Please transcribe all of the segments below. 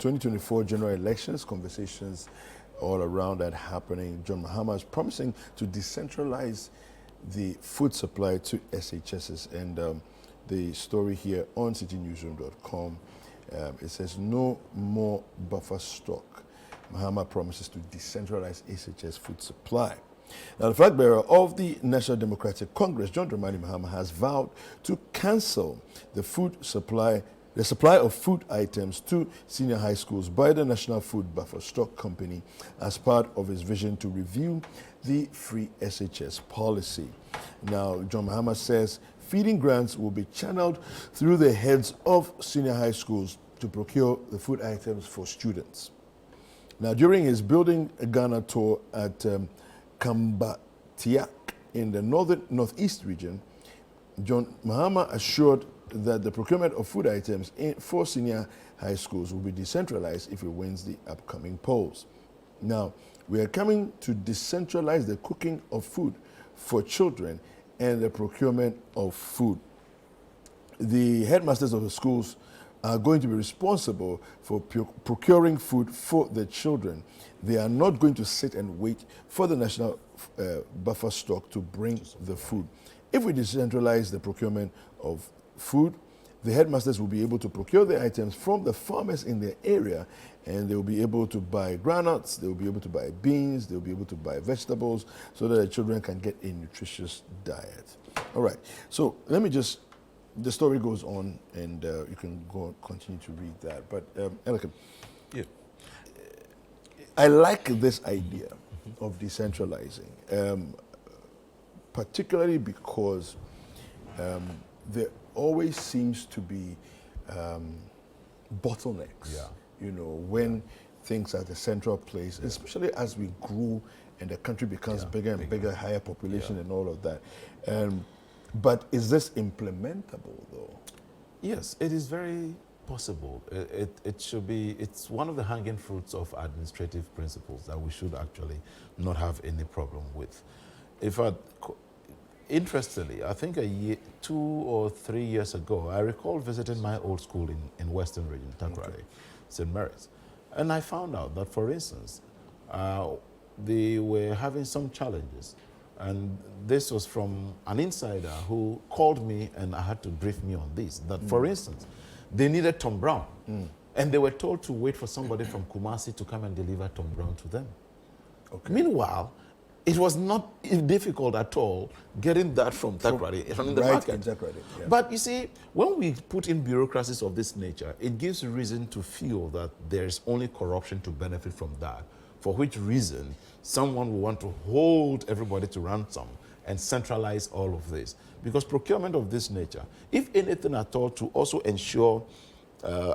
2024 general elections, conversations all around that happening. John Mahama is promising to decentralize the food supply to SHSs. And the story here on citinewsroom.com, it says, no more buffer stock. Mahama promises to decentralize SHS food supply. Now, the flag bearer of the National Democratic Congress, John Dramani Mahama, has vowed to cancel the supply of food items to senior high schools by the National Food Buffer Stock Company as part of his vision to review the free SHS policy. Now, John Mahama says feeding grants will be channeled through the heads of senior high schools to procure the food items for students. Now, during his Building Ghana tour at Kambatiak in the northeast region, John Mahama assured that the procurement of food items for senior high schools will be decentralized if he wins the upcoming polls. Now, we are coming to decentralize the cooking of food for children and the procurement of food. The headmasters of the schools are going to be responsible for procuring food for the children. They are not going to sit and wait for the national buffer stock to bring the food. If we decentralize the procurement of food, the headmasters will be able to procure the items from the farmers in their area, and they will be able to buy granules, they will be able to buy beans, they will be able to buy vegetables, so that the children can get a nutritious diet. All right, so let me just, the story goes on, and you can go continue to read that. But Elikim, yeah, I like this idea of decentralizing, particularly because there always seems to be bottlenecks, you know, when things are at the central place, especially as we grow and the country becomes bigger and bigger, higher population and all of that. But is this implementable, though? Yes, it is very possible. It should be, it's one of the hanging fruits of administrative principles that we should actually not have any problem with. Interestingly, I think 2 or 3 years ago, I recall visiting my old school in Western Region, Takoradi, St. Mary's. And I found out that, for instance, they were having some challenges. And this was from an insider who called me, and I had to brief me on this, that, for instance, they needed Tom Brown. And they were told to wait for somebody from Kumasi to come and deliver Tom Brown to them. Okay. Meanwhile, it was not difficult at all getting that from Takoradi, from the market. But you see, when we put in bureaucracies of this nature, it gives reason to feel that there is only corruption to benefit from that, for which reason someone will want to hold everybody to ransom and centralize all of this. Because procurement of this nature, if anything at all, to also ensure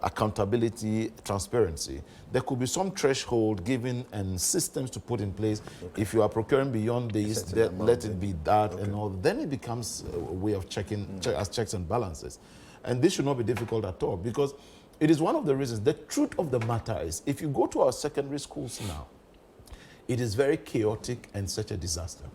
accountability, transparency, there could be some threshold given and systems to put in place. If you are procuring beyond this, let it be that and all. Then it becomes a way of checking as checks and balances. And this should not be difficult at all, because it is one of the reasons. The truth of the matter is, if you go to our secondary schools now, it is very chaotic and such a disaster.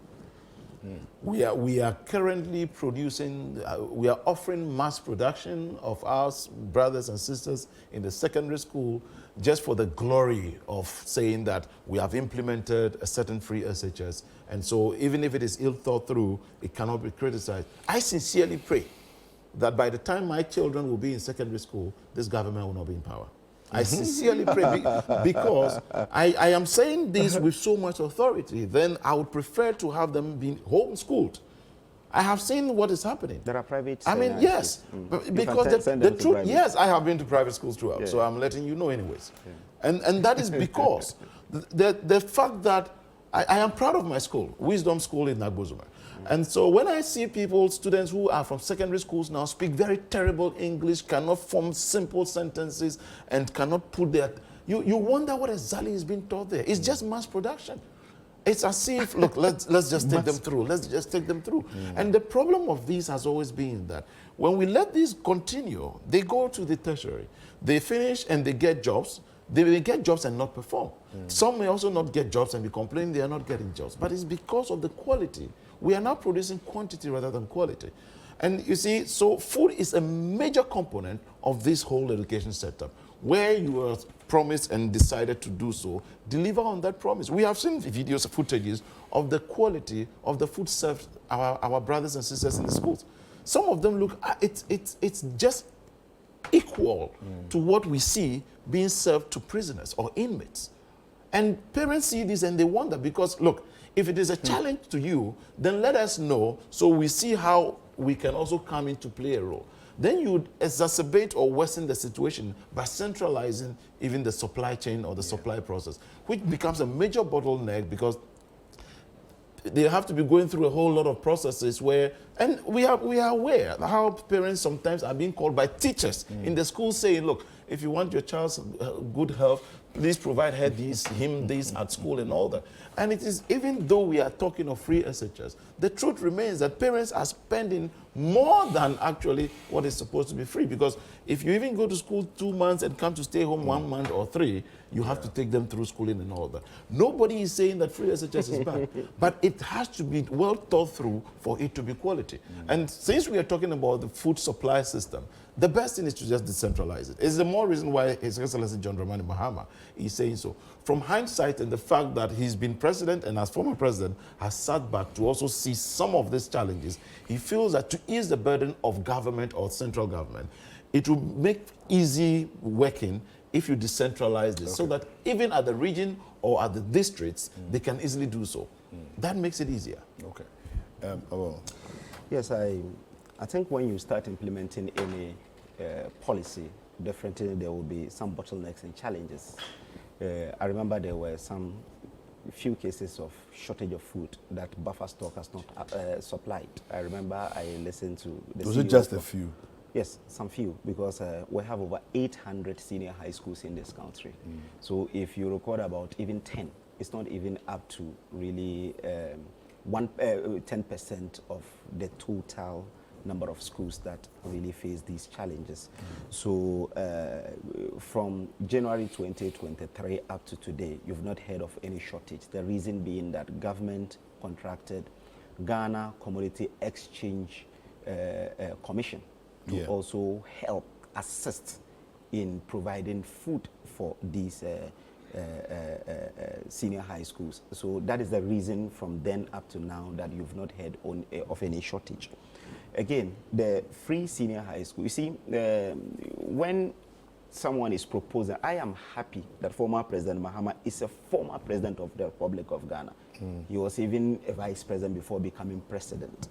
We are currently producing, we are offering mass production of our brothers and sisters in the secondary school just for the glory of saying that we have implemented a certain free SHS. And so even if it is ill thought through, it cannot be criticized. I sincerely pray that by the time my children will be in secondary school, this government will not be in power. I sincerely pray, because I am saying this with so much authority. Then I would prefer to have them be homeschooled. I have seen what is happening. There are private. I mean, yes, because the truth, yes, I have been to private schools throughout, so I'm letting you know anyways. And that is because the fact that I am proud of my school, Wisdom School in Nagbozuma. And so when I see people, students who are from secondary schools now, speak very terrible English, cannot form simple sentences, and cannot put their... You wonder what exactly is being taught there. It's just mass production. It's as if, look, let's just take them through. Let's just take them through. And the problem of this has always been that when we let this continue, they go to the tertiary. They finish and they get jobs. They will get jobs and not perform. Some may also not get jobs and be complaining they are not getting jobs. But it's because of the quality. We are now producing quantity rather than quality. And you see, so food is a major component of this whole education setup, where you are promised and decided to do so, deliver on that promise. We have seen videos, footages of the quality of the food served our brothers and sisters in the schools. Some of them look, it's just equal to what we see being served to prisoners or inmates. And parents see this and they wonder because, look, if it is a challenge to you, then let us know so we see how we can also come into play a role. Then you would exacerbate or worsen the situation by centralizing even the supply chain or the supply process, which becomes a major bottleneck because they have to be going through a whole lot of processes where, and we are aware how parents sometimes are being called by teachers in the school saying, look, if you want your child's good health, please provide her this, him this at school and all that. And it is, even though we are talking of free SHS, the truth remains that parents are spending more than actually what is supposed to be free. Because if you even go to school 2 months and come to stay home 1 month or 3, you have to take them through schooling and all that. Nobody is saying that free SHS is bad, but it has to be well thought through for it to be quality. And since we are talking about the food supply system, the best thing is to just decentralize it. It's the more reason why His Excellency John Dramani Mahama is saying so. From hindsight and the fact that he's been president and as former president has sat back to also see some of these challenges, he feels that to ease the burden of government or central government, it will make easy working if you decentralize this so that even at the region or at the districts, they can easily do so. That makes it easier. Okay. Yes, I think when you start implementing any policy, definitely there will be some bottlenecks and challenges. I remember there were few cases of shortage of food that buffer stock has not supplied. I remember I listened to the Was CEO it just a few? Yes, some few, because we have over 800 senior high schools in this country. So if you record about even 10, it's not even up to really 10% of the total number of schools that really face these challenges. So from January 2023 up to today, you've not heard of any shortage. The reason being that government contracted Ghana Commodity Exchange Commission to also help assist in providing food for these senior high schools. So that is the reason from then up to now that you've not heard of any shortage. Again, the free senior high school, you see, when someone is proposing, I am happy that former President Mahama is a former president of the Republic of Ghana. He was even a vice president before becoming president.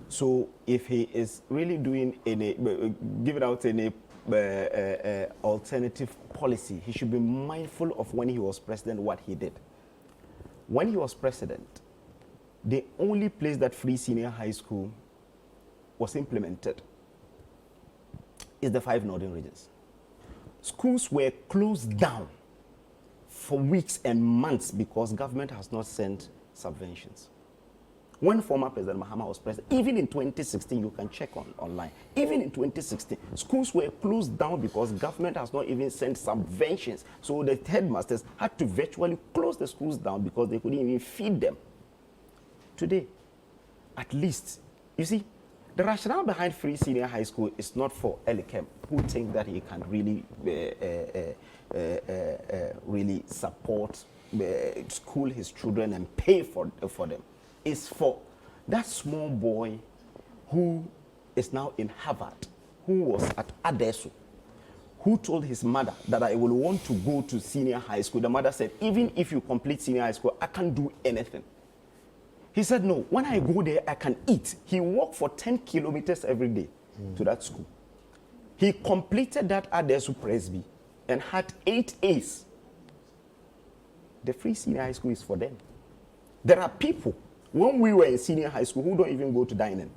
So if he is really doing any, giving out any alternative policy, he should be mindful of when he was president, what he did. When he was president, the only place that free senior high school was implemented is the 5 northern regions. Schools were closed down for weeks and months because government has not sent subventions. When former President Mahama was president, even in 2016, you can check online, even in 2016, schools were closed down because government has not even sent subventions. So the headmasters had to virtually close the schools down because they couldn't even feed them. Today, at least, you see, the rationale behind free senior high school is not for Elikem, who think that he can really, really support, school his children and pay for them. It's for that small boy who is now in Harvard, who was at Adesu, who told his mother that I will want to go to senior high school. The mother said, even if you complete senior high school, I can't do anything. He said, no, when I go there, I can eat. He walked for 10 kilometers every day to that school. He completed that Adesu Presby and had 8 A's. The free senior high school is for them. There are people, when we were in senior high school, who don't even go to dining.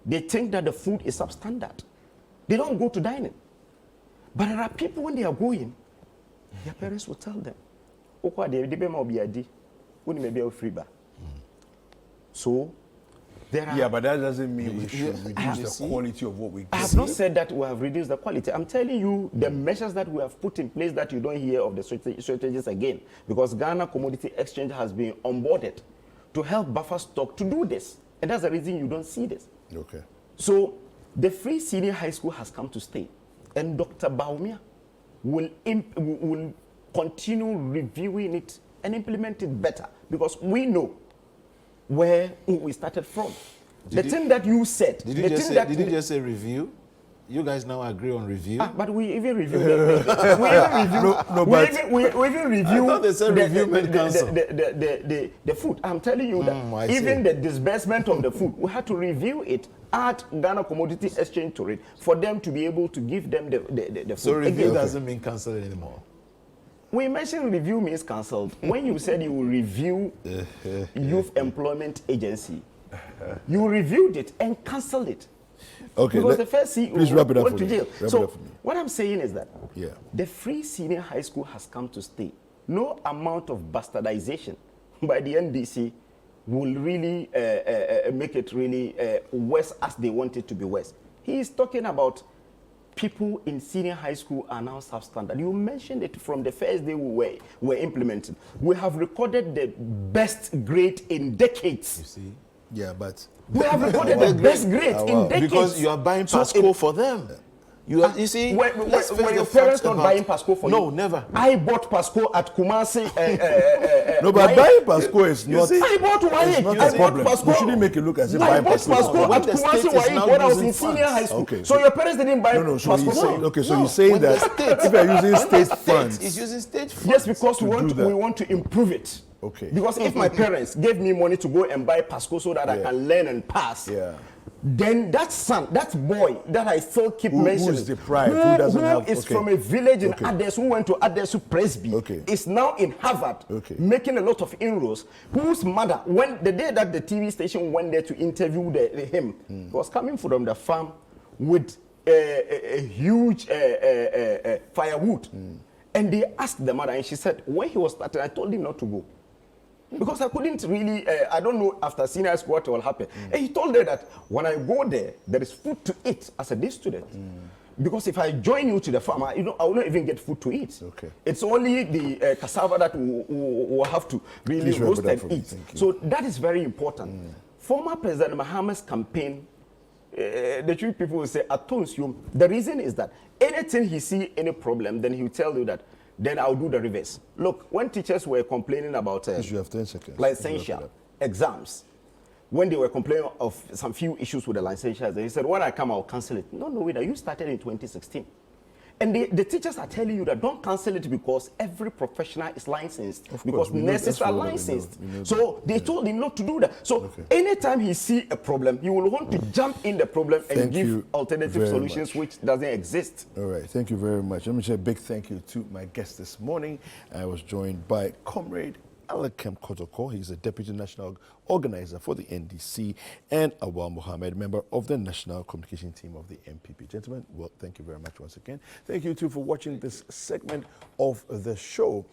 They think that the food is substandard. They don't go to dining. But there are people, when they are going, their parents will tell them, so there are... Yeah, but that doesn't mean we should reduce the quality of what we get. I have not said that we have reduced the quality. I'm telling you the measures that we have put in place that you don't hear of the strategies again. Because Ghana Commodity Exchange has been onboarded to help buffer stock to do this. And that's the reason you don't see this. Okay. So the free senior high school has come to stay. And Dr. Baumia will continue reviewing it and implement it better, because we know where we started from. The thing that you said. Did you just say review? You guys now agree on review? But we even review. we even review. I thought they said the food. I'm telling you that even the disbursement of the food, we had to review it at Ghana Commodity Exchange to it for them to be able to give them the food. So review doesn't mean cancel anymore. We mentioned review means cancelled. When you said you will review Youth Employment Agency, you reviewed it and cancelled it. Okay, because the first CEO please wrap it up went to jail. So what I'm saying is that yeah, the free senior high school has come to stay. No amount of bastardization by the NDC will really make it really worse as they want it to be worse. He is talking about people in senior high school are now substandard. You mentioned it from the first day we were implementing. We have recorded the best grade in decades. You see? Yeah, but we have recorded the best grade in decades. Because you are buying Pasco for them. You see, were your parents not buying Pasco for you? No, never. I bought Pasco at Kumasi. No, but buying Pasco is not. I bought Waik. I bought Pasco. You shouldn't make it look as if buying Pasco. I bought Pasco at Kumasi Waik when I was in senior high school. Okay, so your parents didn't buy Pasco. So you're saying that if you're using state funds, it's using state funds. Yes, because we want to improve it. Okay. Because if my parents gave me money to go and buy Pasco so that I can learn and pass, then that son, that boy that I still keep mentioning, who is deprived, who doesn't have, is from a village in Ades, who went to Adesu Presby, is now in Harvard, making a lot of inroads, whose mother, when the day that the TV station went there to interview him, was coming from the farm with a huge firewood. And they asked the mother, and she said, when he was starting, I told him not to go. Because I couldn't really, I don't know after senior school what will happen. And he told her that when I go there, there is food to eat as a day student. Because if I join you to the farm, I will not even get food to eat. Okay. It's only the cassava that will have to really roast and eat. So that is very important. Former President Mahama's campaign, the Twi people will say, the reason is that anything he see any problem, then he will tell you that, then I'll do the reverse. Look, when teachers were complaining about you have 10 seconds. licential exams, when they were complaining of some few issues with the licentials, he said, when I come, I'll cancel it. No, wait, you started in 2016. And the teachers are telling you that don't cancel it because every professional is licensed. Because nurses are licensed. So they told him not to do that. So anytime he see a problem, he will want to jump in the problem and give alternative solutions which doesn't exist. All right, thank you very much. Let me say a big thank you to my guest this morning. I was joined by Comrade Alakem Kotoko. He's a Deputy National Organizer for the NDC, and Awal Mohammed, member of the National Communication Team of the MPP. Gentlemen, well, thank you very much once again. Thank you too for watching this segment of the show.